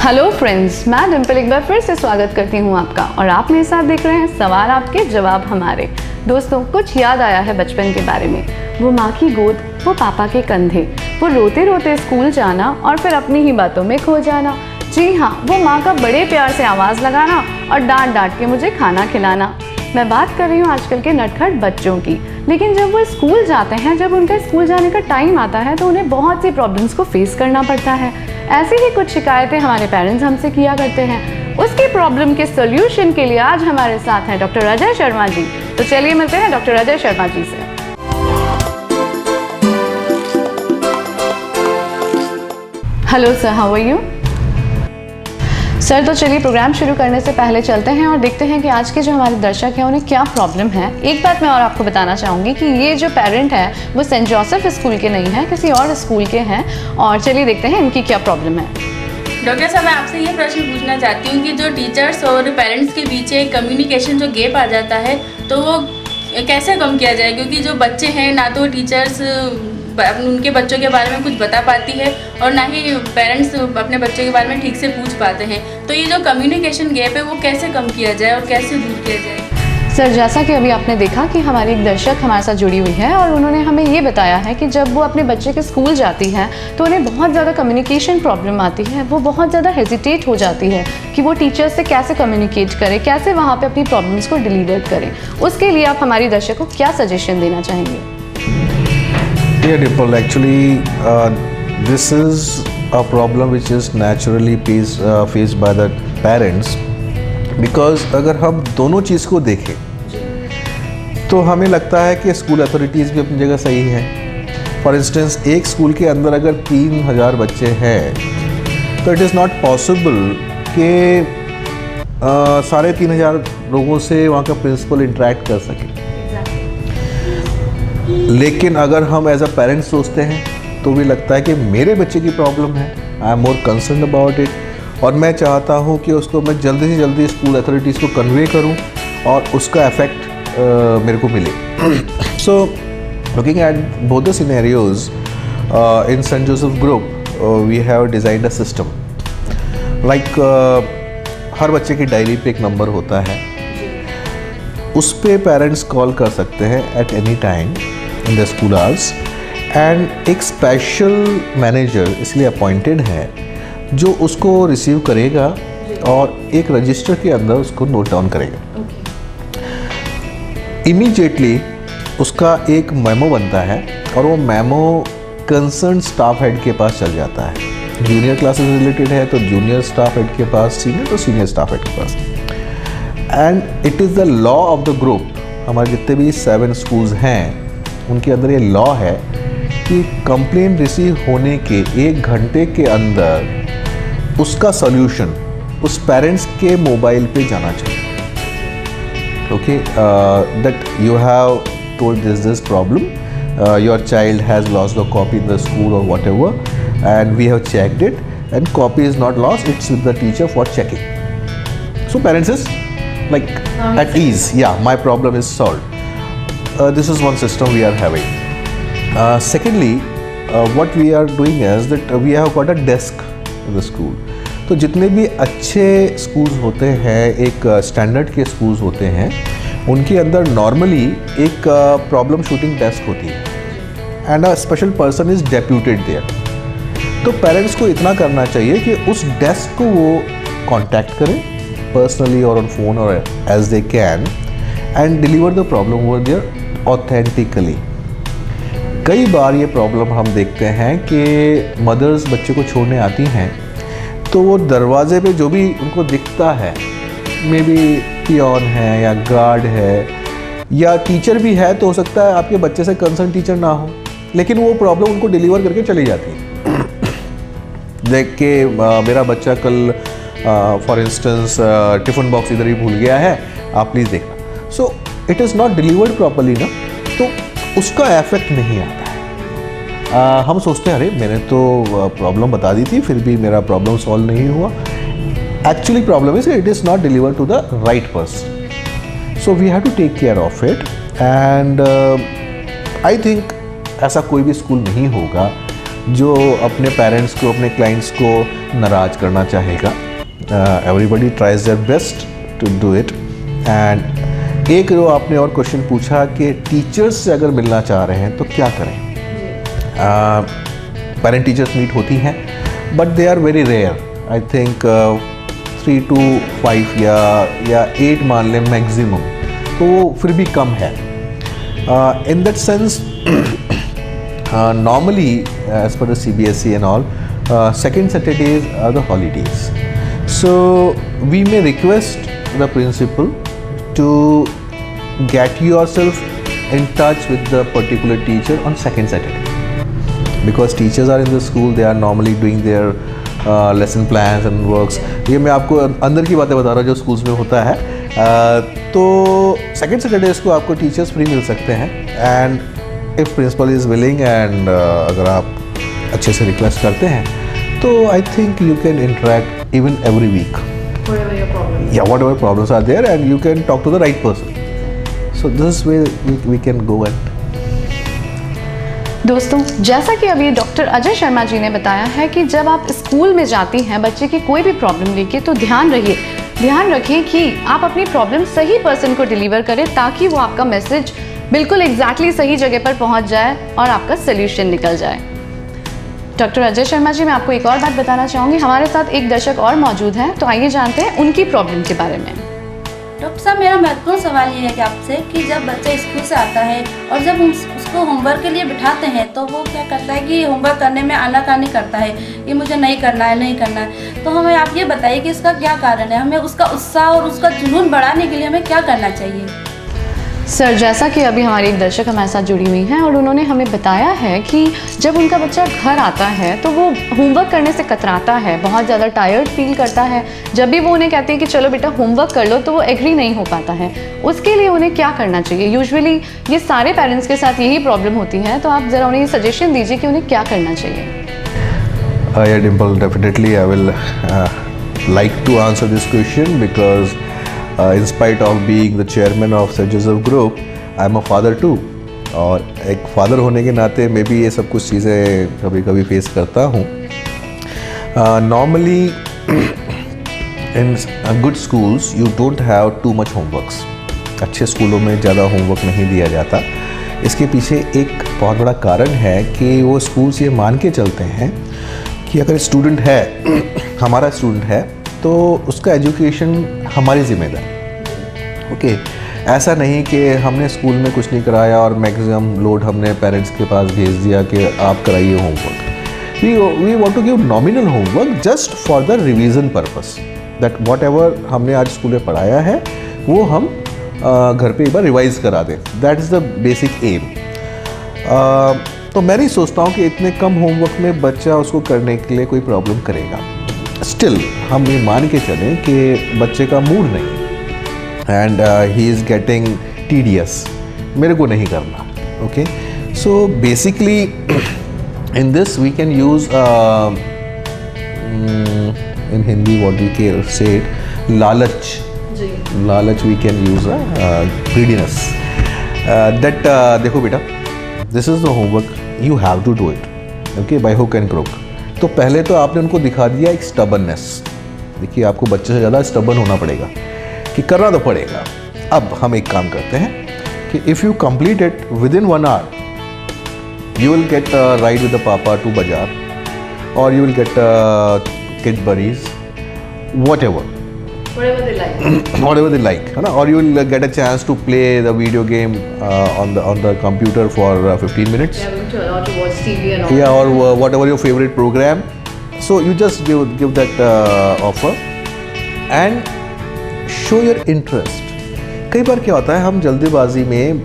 Hello friends, मैं डिम्पल एक बार फिर से स्वागत करती हूँ आपका और आप मेरे साथ देख रहे हैं सवाल आपके जवाब हमारे। दोस्तों, कुछ याद आया है बचपन के बारे में। वो माँ की गोद, वो पापा के कंधे, वो रोते रोते स्कूल जाना और फिर अपनी ही बातों में खो जाना। जी हाँ, वो माँ का बड़े प्यार से आवाज़ लगाना और डांट डांट के मुझे खाना खिलाना। मैं बात कर रही हूँ आजकल के नटखट बच्चों की। लेकिन जब वो स्कूल जाते हैं, जब उनका स्कूल जाने का टाइम आता है तो उन्हें बहुत सी प्रॉब्लम्स को फेस करना पड़ता है। ऐसी ही कुछ शिकायतें हमारे पेरेंट्स हमसे किया करते हैं। उसकी प्रॉब्लम के सोल्यूशन के लिए आज हमारे साथ हैं डॉक्टर अजय शर्मा जी। तो चलिए मिलते हैं डॉक्टर अजय शर्मा जी से। Hello sir, how are you? Sir, तो चलिए प्रोग्राम शुरू करने से पहले चलते हैं और देखते हैं कि आज के जो हमारे दर्शक हैं उन्हें क्या प्रॉब्लम है। एक बात मैं और आपको बताना चाहूँगी कि ये जो पेरेंट हैं वो सेंट जोसेफ स्कूल के नहीं हैं, किसी और स्कूल के हैं। और चलिए देखते हैं इनकी क्या प्रॉब्लम है। डॉक्टर साहब, मैं आपसे ये प्रश्न पूछना चाहती हूँ कि जो टीचर्स और पेरेंट्स के बीच कम्युनिकेशन जो गैप आ जाता है तो वो कैसे कम किया जाए? क्योंकि जो बच्चे हैं ना तो टीचर्स उनके बच्चों के बारे में कुछ बता पाती है और ना ही पेरेंट्स अपने बच्चों के बारे में ठीक से पूछ पाते हैं। तो ये जो कम्युनिकेशन गैप है वो कैसे कम किया जाए और कैसे दूर किया जाए? सर, जैसा कि अभी आपने देखा कि हमारी एक दर्शक हमारे साथ जुड़ी हुई है और उन्होंने हमें ये बताया है कि जब वो अपने बच्चे के स्कूल जाती हैं तो उन्हें बहुत ज़्यादा कम्युनिकेशन प्रॉब्लम आती है। वो बहुत ज़्यादा हेजिटेट हो जाती है कि वो टीचर्स से कैसे कम्युनिकेट करे, कैसे वहाँ पे अपनी प्रॉब्लम्स को डिलीवर करें। उसके लिए आप हमारी दर्शक को क्या सजेशन देना चाहेंगे? Yeah, Dimple, actually, this is a problem which is naturally faced by the parents, because अगर हम दोनों चीज़ को देखें तो हमें लगता है कि स्कूल अथॉरिटीज़ भी अपनी जगह सही हैं। फॉर इंस्टेंस, एक स्कूल के अंदर अगर 3000 बच्चे हैं तो इट इज़ नॉट पॉसिबल कि सारे 3000 लोगों से वहाँ का प्रिंसिपल इंटरेक्ट कर सके। लेकिन अगर हम एज अ पेरेंट्स सोचते हैं तो भी लगता है कि मेरे बच्चे की प्रॉब्लम है, आई am more concern about it, और मैं चाहता हूँ कि उसको मैं जल्दी से जल्दी स्कूल अथॉरिटीज़ को कन्वे करूँ और उसका इफेक्ट मेरे को मिले। So looking at both the scenarios in Saint Joseph group, we have designed a system like हर बच्चे की डायरी पे एक नंबर होता है, उस पे पेरेंट्स कॉल कर सकते हैं at any time in the school hours, and एक स्पेशल मैनेजर इसलिए अपॉइंटेड है जो उसको रिसीव करेगा और एक रजिस्टर के अंदर उसको नोट डाउन करेगा। इमीडिएटली उसका एक मेमो बनता है और वो मेमो कंसर्न स्टाफ हेड के पास चल जाता है। जूनियर क्लासेस रिलेटेड है तो जूनियर स्टाफ हेड के पास, सीनियर तो सीनियर स्टाफ हेड के पास। And it is the law of the group. हमारे जितने भी 7 स्कूल्स हैं उनके अंदर ये लॉ है कि कंप्लेन रिसीव होने के 1 घंटे के अंदर उसका सॉल्यूशन उस पेरेंट्स के मोबाइल पे जाना चाहिए। Okay, that you have told this problem, your child has lost the copy in the school or whatever, and we have checked it and copy is not lost, it's with the teacher for checking. So parents is like at ease, yeah, my problem is solved. This is one system we are having. Secondly, what we are doing is that we have got a desk in the school. तो जितने भी अच्छे schools होते हैं, एक standard के schools होते हैं, उनके अंदर normally एक problem shooting desk होती है and a special person is deputed there. तो parents को इतना करना चाहिए कि उस desk को वो contact करें personally or on phone or as they can and deliver the problem over there authentically. कई बार ये प्रॉब्लम हम देखते हैं कि मदर्स बच्चे को छोड़ने आती हैं तो वो दरवाजे पे जो भी उनको दिखता है, मे बी पियोन है या गार्ड है या टीचर भी है, तो हो सकता है आपके बच्चे से कंसर्न टीचर ना हो, लेकिन वो प्रॉब्लम उनको डिलीवर करके चली जाती है। देख के मेरा बच्चा कल फॉर इंस्टेंस टिफ़िन बॉक्स इधर ही भूल गया है, आप प्लीज़ देखना। So it is not delivered properly ना, तो उसका इफेक्ट नहीं आता है। हम सोचते हैं अरे मैंने तो प्रॉब्लम बता दी थी फिर भी मेरा प्रॉब्लम सॉल्व नहीं हुआ। Actually problem is it is not delivered to the right person, so we have to take care of it. And I think ऐसा कोई भी स्कूल नहीं होगा जो अपने पेरेंट्स को, अपने क्लाइंट्स को नाराज़ करना चाहेगा। Everybody tries their best to do it. And एक जो आपने और क्वेश्चन पूछा कि टीचर्स से अगर मिलना चाह रहे हैं तो क्या करें। पेरेंट टीचर्स मीट होती हैं but they are very rare. I think 3 to 5 या 8 मान लें मैक्सिमम, तो वो फिर भी कम है। In that sense normally as per the CBSE and all, second Saturdays are the holidays, so we may request the principal to get yourself in touch with the particular teacher on second Saturday, because teachers are in the school, they are normally doing their lesson plans and works. ये मैं आपको अंदर की बातें बता रहा हूँ जो स्कूल्स में होता है। तो सेकेंड सैटरडेज को आपको टीचर्स फ्री मिल सकते हैं। And if principal is willing and अगर आप अच्छे से रिक्वेस्ट करते हैं तो I think you can interact even every week, whatever problems are there, and you can talk to the right person. So this is where we can go and दोस्तों, जैसा कि अभी डॉक्टर अजय शर्मा जी ने बताया है कि जब आप स्कूल में जाती हैं बच्चे की कोई भी प्रॉब्लम लेके, तो ध्यान रखें कि आप अपनी प्रॉब्लम सही पर्सन को डिलीवर करें ताकि वो आपका मैसेज बिल्कुल एग्जैक्टली सही जगह पर पहुंच जाए और आपका सोल्यूशन निकल जाए। डॉक्टर अजय शर्मा जी, मैं आपको एक और बात बताना चाहूँगी। हमारे साथ एक दर्शक और मौजूद हैं, तो आइए जानते हैं उनकी प्रॉब्लम के बारे में। डॉक्टर साहब, मेरा महत्वपूर्ण सवाल ये है कि आपसे कि जब बच्चा स्कूल से आता है और जब हम उसको होमवर्क के लिए बिठाते हैं तो वो क्या करता है कि होमवर्क करने में आनाकानी करता है, ये मुझे नहीं करना है। तो हमें आप ये बताइए कि इसका क्या कारण है, हमें उसका उत्साह और उसका जुनून बढ़ाने के लिए हमें क्या करना चाहिए। सर, जैसा कि अभी हमारी एक दर्शक हमारे साथ जुड़ी हुई हैं और उन्होंने हमें बताया है कि जब उनका बच्चा घर आता है तो वो होमवर्क करने से कतराता है, बहुत ज़्यादा टायर्ड फील करता है। जब भी वो उन्हें कहते हैं कि चलो बेटा होमवर्क कर लो, तो वो एग्री नहीं हो पाता है। उसके लिए उन्हें क्या करना चाहिए? यूजुअली ये सारे पेरेंट्स के साथ यही प्रॉब्लम होती है, तो आप ज़रा उन्हें सजेशन दीजिए कि उन्हें क्या करना चाहिए। Yeah, Dimple, definitely I will like to answer this question because in spite of being the chairman of St. Joseph Group, I am a father too. और एक फादर होने के नाते मैं भी ये सब कुछ चीज़ें कभी कभी फेस करता हूँ। Normally in good schools you don't have too much homeworks. अच्छे स्कूलों में ज़्यादा होमवर्क नहीं दिया जाता। इसके पीछे एक बहुत बड़ा कारण है कि वो स्कूल्स ये मान के चलते हैं कि अगर स्टूडेंट है, हमारा स्टूडेंट है, तो उसका एजुकेशन हमारी जिम्मेदारी। ओके, ऐसा नहीं कि हमने स्कूल में कुछ नहीं कराया और मैक्सिमम लोड हमने पेरेंट्स के पास भेज दिया कि आप कराइए homework. We want to give nominal homework just for the revision purpose, that whatever हमने आज स्कूल में पढ़ाया है वो हम घर पे एक बार रिवाइज करा दें। That is the basic aim. तो मैं नहीं सोचता हूँ कि इतने कम होमवर्क में बच्चा उसको करने के लिए कोई प्रॉब्लम करेगा। स्टिल हम ये मान के चलें कि बच्चे का मूड नहीं and he is getting tedious, मेरे को नहीं करना। Okay, so basically in this we can use in Hindi what we can say लालच। we can use greediness, that देखो बेटा, this is the homework, you have to do it, okay, by hook and crook। तो पहले तो आपने उनको दिखा दिया एक stubbornness। देखिए, आपको बच्चे से ज़्यादा stubborn होना पड़ेगा कि करना तो पड़ेगा। अब हम एक काम करते हैं कि if you complete it within 1 hour, you will get a ride with the papa to bazaar, or you will get Cadbury's, whatever they like, है ना, or you will get a chance to play the video game on the computer for 15 minutes. to watch TV and all. Yeah, or whatever your favorite program. So you just give that offer and show your interest. कई बार क्या होता है, हम जल्दीबाजी में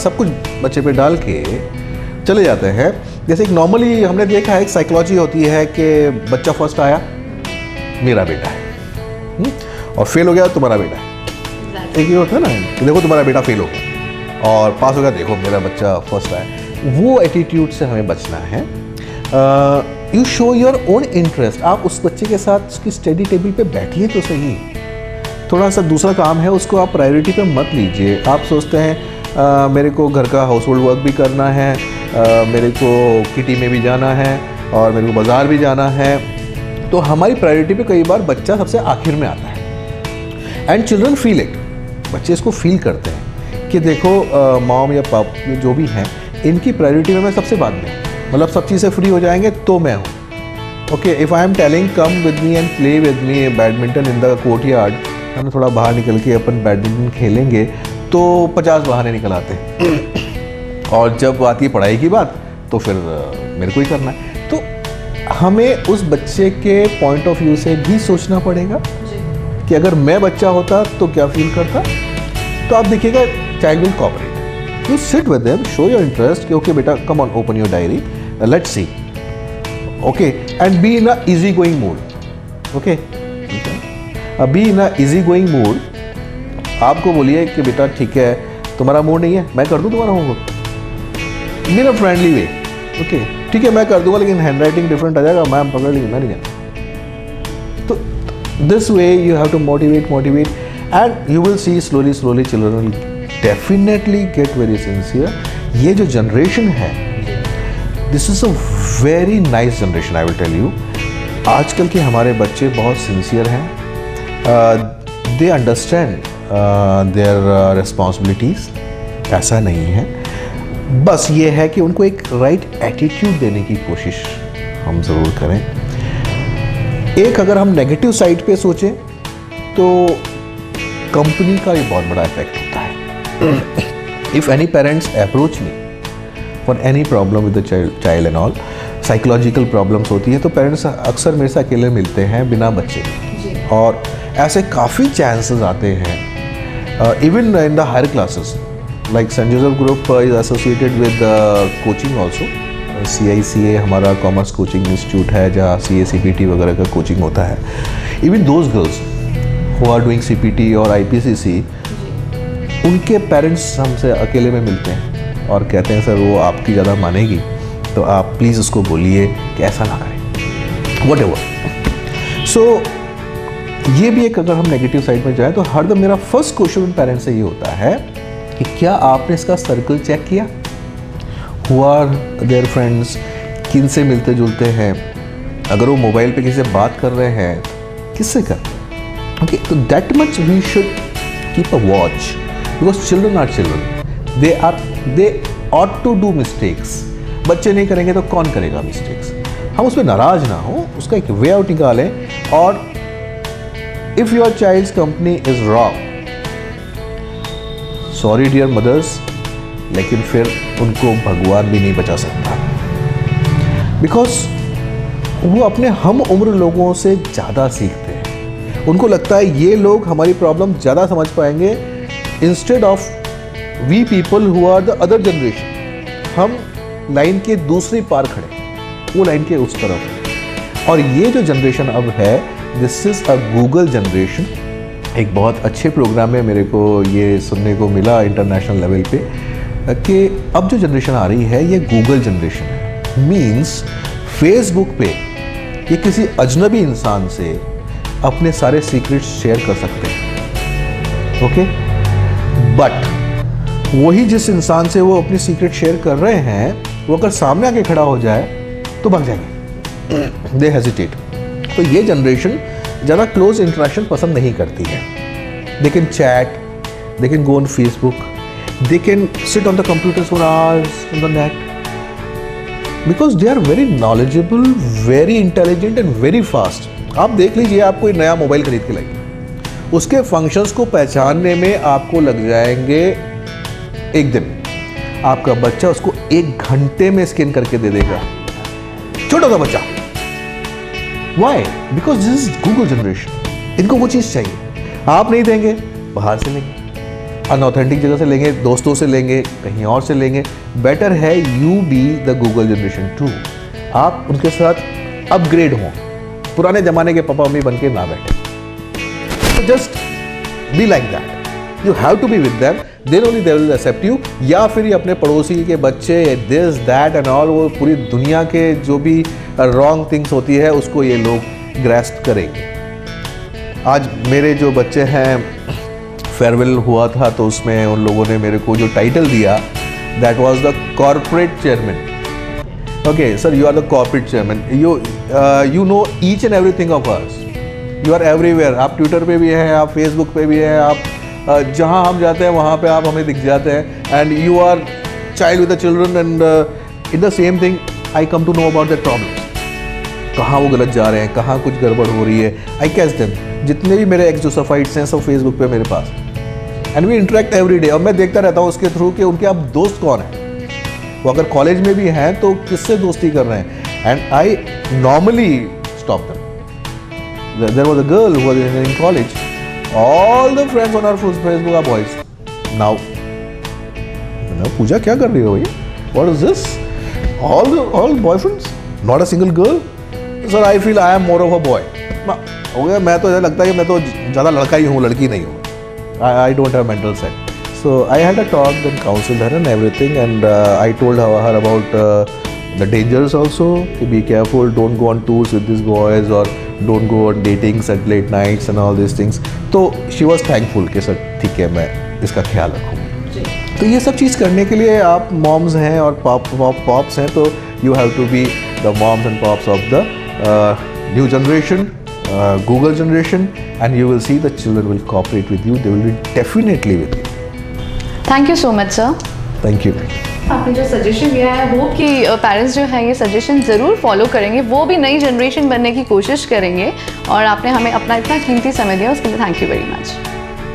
सब कुछ बच्चे पे डाल के चले जाते हैं। जैसे एक नॉर्मली हमने देखा है, एक साइकोलॉजी होती है कि बच्चा फर्स्ट आया, मेरा बेटा है, और फेल हो गया तुम्हारा बेटा है। एक ये होता है ना कि देखो तुम्हारा बेटा फेल हो गया और पास हो गया, देखो मेरा बच्चा फर्स्ट आया। वो एटीट्यूड से हमें बचना है। You show your own interest. आप उस बच्चे के साथ उसकी स्टडी टेबल पे बैठिए तो सही। थोड़ा सा दूसरा काम है, उसको आप प्रायोरिटी पे मत लीजिए। आप सोचते हैं मेरे को घर का हाउस होल्ड वर्क भी करना है, मेरे को किटी में भी जाना है और मेरे को बाज़ार भी जाना है, तो हमारी प्रायोरिटी पे कई बार बच्चा सबसे आखिर में आता है। एंड चिल्ड्रन फील इट, बच्चे इसको फील करते हैं कि देखो मॉम या पाप जो भी हैं, इनकी प्रायोरिटी में मैं सबसे बाद में, मतलब सब चीज़ से फ्री हो जाएंगे तो मैं हूँ। Okay, if I am telling come with me and play with me badminton in the court yard, हम थोड़ा बाहर निकल के अपन बैडमिंटन खेलेंगे, तो 50 बहाने निकल आते हैं। और जब आती है पढ़ाई की बात तो फिर मेरे को ही करना है। तो हमें उस बच्चे के पॉइंट ऑफ व्यू से भी सोचना पड़ेगा कि अगर मैं बच्चा होता तो क्या फील करता। तो आप देखिएगा, child will cooperate, you sit with them, show your interest कि ओके बेटा come on, open your diary, let's see, okay, and be in a easy going mood. Okay, be in a easy going mood. आपको बोलिए कि बेटा ठीक है तुम्हारा mood नहीं है, मैं कर दूं तुम्हारा homework in a friendly way. Okay ठीक है मैं कर दूंगा, लेकिन हैंड राइटिंग डिफरेंट आ जाएगा, मैम पकड़ लेंगे, मैं नहीं जाना। तो this way you have to motivate and you will see slowly children will definitely get very sincere. ये जो जनरेशन है, this is a very nice generation, I will tell you. आजकल के हमारे बच्चे बहुत सिंसियर हैं, दे अंडरस्टैंड देयर रिस्पॉन्सिबिलिटीज़, ऐसा नहीं है। बस ये है कि उनको एक राइट एटीट्यूड देने की कोशिश हम ज़रूर करें। एक अगर हम नेगेटिव साइड पे सोचें तो कंपनी का ये बहुत बड़ा इफेक्ट होता है। If any parents approach me for any problem with the child and all, psychological problems होती है, तो पेरेंट्स अक्सर मेरे से अकेले मिलते हैं बिना बच्चे, और ऐसे काफ़ी चांसेस आते हैं even in the higher classes, like Saint Joseph group is associated with coaching also. CICA हमारा कॉमर्स कोचिंग इंस्टीट्यूट है जहाँ CA CPT वगैरह का कोचिंग होता है। Even those girls who are doing CPT और IPCC, उनके पेरेंट्स हमसे अकेले में मिलते हैं और कहते हैं सर वो आपकी ज़्यादा मानेगी, तो आप प्लीज़ उसको बोलिए कि ऐसा ना करें, वट एवर। सो ये भी एक, अगर हम नेगेटिव साइड में जाए तो हरदम मेरा फर्स्ट क्वेश्चन पेरेंट्स से ये होता है कि क्या आपने इसका सर्कल चेक किया, हु आर देयर फ्रेंड्स, किन से मिलते जुलते हैं, अगर वो मोबाइल पे किसी से बात कर रहे हैं किससे कर। ओके, तो that much we should keep a watch, because children are children, they ought to do mistakes. बच्चे नहीं करेंगे तो कौन करेगा मिस्टेक्स। हम उस पर नाराज ना हो, उसका एक वे आउट निकालें। और if your child's company is wrong, sorry dear mothers, लेकिन फिर उनको भगवान भी नहीं बचा सकता, बिकॉज वो अपने हम उम्र लोगों से ज़्यादा सीखते हैं। उनको लगता है ये लोग हमारी प्रॉब्लम ज़्यादा समझ पाएंगे, instead of we people who are the other generation. हम लाइन के दूसरी पार खड़े, वो लाइन के उस तरफ। और ये जो जनरेशन अब है, this is a Google generation. एक बहुत अच्छे प्रोग्राम में मेरे को ये सुनने को मिला इंटरनेशनल लेवल पे कि अब जो जनरेशन आ रही है ये गूगल जनरेशन है। मीन्स फेसबुक पे ये किसी अजनबी इंसान से अपने सारे सीक्रेट्स शेयर कर सकते हैं। ओके, बट वही जिस इंसान से वो अपनी सीक्रेट शेयर कर रहे हैं, वो अगर सामने आके खड़ा हो जाए तो भाग जाएंगे, दे हेजिटेट। तो ये जनरेशन ज़्यादा क्लोज इंटरेक्शन पसंद नहीं करती है। They can chat, they can go on Facebook, they can sit on the computers for hours on the net, because they are very knowledgeable, very intelligent and very fast. आप देख लीजिए, आप कोई नया मोबाइल खरीद के लाइए, उसके फंक्शंस को पहचानने में आपको लग जाएंगे एक दिन। आपका बच्चा उसको 1 घंटे में स्कैन करके दे देगा, छोटा सा बच्चा। Why? Because this is Google generation. इनको वो चीज़ चाहिए, आप नहीं देंगे, बाहर से लेंगे, अनऑथेंटिक जगह से लेंगे, दोस्तों से लेंगे, कहीं और से लेंगे। बेटर है you be the Google generation 2, आप उनके साथ अपग्रेड हों, पुराने ज़माने के पापा मम्मी बन के ना बैठे। Just be like that, you have to be with them, then only they will accept you. या फिर ये अपने पड़ोसी के बच्चे दिस दैट एंड ऑल, वो पूरी दुनिया के जो भी रॉन्ग थिंग्स होती है उसको ये लोग ग्रैस्प करेंगे। आज मेरे जो बच्चे हैं, फेयरवेल हुआ था तो उसमें उन लोगों ने मेरे को जो टाइटल दिया that was the corporate chairman. Okay, sir, you are the corporate chairman. You know each and everything of us. You are everywhere. आप ट्विटर पे भी हैं, आप फेसबुक पे भी हैं, आप जहाँ हम जाते हैं वहाँ पे आप हमें दिख जाते हैं. And you are child with the children and in the same thing I come to know about their problems. कहाँ वो गलत जा रहे हैं, कहाँ कुछ गड़बड़ हो रही है. I catch them. जितने भी मेरे एक्स-जोसेफाइट्स हैं सब फेसबुक पे मेरे पास. And we interact every day. और मैं देखता रहता हूँ उसके थ्रू कि उनके अब दोस्त कौन हैं. वो अगर कॉलेज में भी हैं तो किससे दोस्ती कर रहे हैं. And I normally stop them. There was a girl who was in college. All the friends on our Facebook are boys. Now Pooja क्या कर रही हो भैया? What is this? All boyfriends, not a single girl. Sir I feel I am more of a boy. हो गया. मैं तो ऐसा लगता है कि मैं तो ज़्यादा लड़का ही हूँ, लड़की नहीं हूँ. I don't have mental set. So I had a talk, then counseled her and everything, and I told her about the dangers also. To be careful, don't go on tours with these boys or don't go on datings at late nights and all these things. तो she was thankful कि sir ठीक है मैं इसका ख्याल रखूँगी. तो ये सब चीज़ करने के लिए आप मॉम्स हैं और पॉप्स हैं, तो you have to be the moms and pops of the new generation. Google generation, and you will see the children will cooperate with you. They will be definitely with you. Thank you so much sir. Thank you. आपने जो suggestion दिया है वो कि parents जो हैं ये suggestion ज़रूर फॉलो करेंगे, वो भी नई जनरेशन बनने की कोशिश करेंगे. और आपने हमें अपना इतना कीमती समय दिया उसके लिए thank you very much.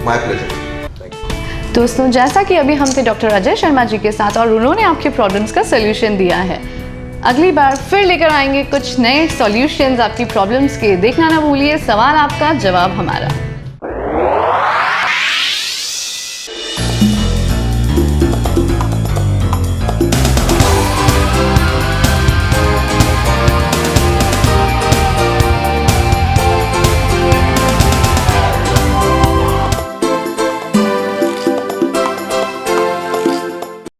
My pleasure. दोस्तों, जैसा कि अभी हम थे डॉक्टर अजय शर्मा जी के साथ और उन्होंने आपके प्रॉब्लम्स का सोल्यूशन दिया है. अगली बार फिर लेकर आएंगे कुछ नए सॉल्यूशंस आपकी प्रॉब्लम्स के. देखना ना भूलिए सवाल आपका जवाब हमारा.